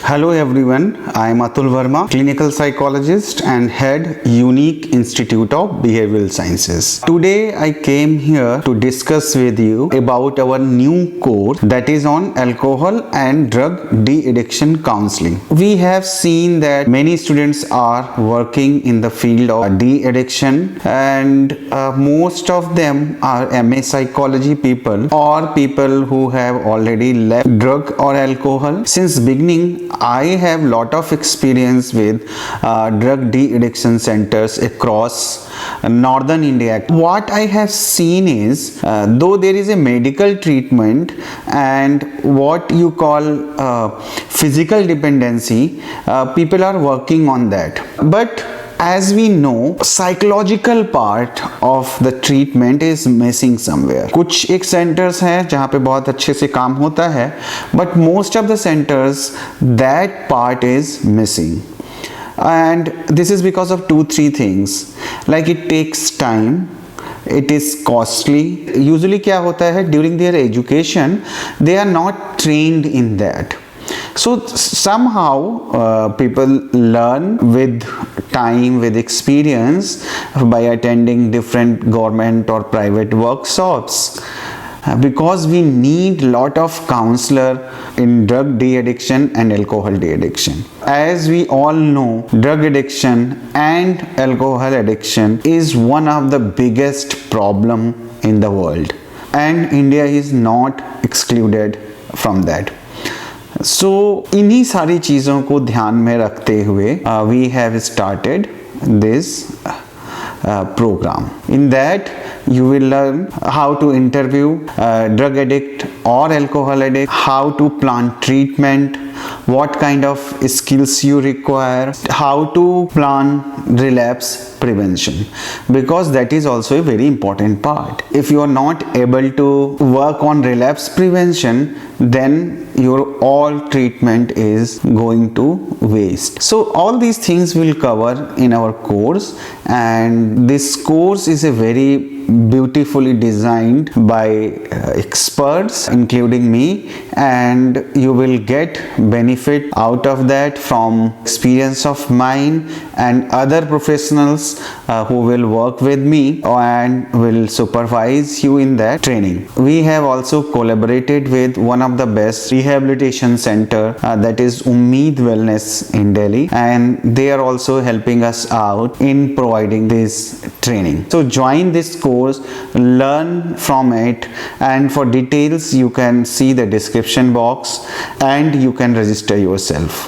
Hello everyone, I am Atul Verma, clinical psychologist and head Unique Institute of Behavioral Sciences. Today I came here to discuss with you about our new course that is on alcohol and drug de-addiction counseling. We have seen that many students are working in the field of de-addiction and most of them are MA psychology people or people who have already left drug or alcohol. Since beginning I have lot of experience with drug de-addiction centers across northern India. What I have seen is though there is a medical treatment and what you call physical dependency, people are working on that, but as we know psychological part of the treatment is missing somewhere. कुछ एक centers हैं जहाँ पे बहुत अच्छे से काम होता है, but most of the centers that part is missing, and this is because of 2-3 things. Like it takes time, it is costly. Usually क्या होता है, during their education they are not trained in that. So somehow people learn with time, with experience, by attending different government or private workshops. Because we need lot of counselor in drug de-addiction and alcohol de-addiction. As we all know, drug addiction and alcohol addiction is one of the biggest problem in the world, and India is not excluded from that. So इन्हीं सारी चीज़ों को ध्यान में रखते हुए we have started this program. In that you will learn how to interview drug addict or alcohol addict, how to plan treatment, what kind of skills you require, how to plan relapse prevention, because that is also a very important part. If you are not able to work on relapse prevention, then your all treatment is going to waste. So all these things will cover in our course, and this course is a very beautifully designed by experts including me, and you will get benefit out of that from experience of mine and other professionals who will work with me and will supervise you in that training. We have also collaborated with one of the best rehabilitation center that is Ummeed Wellness in Delhi, and they are also helping us out in providing this training. So join this course, learn from it, and for details you can see the description box and you can register yourself.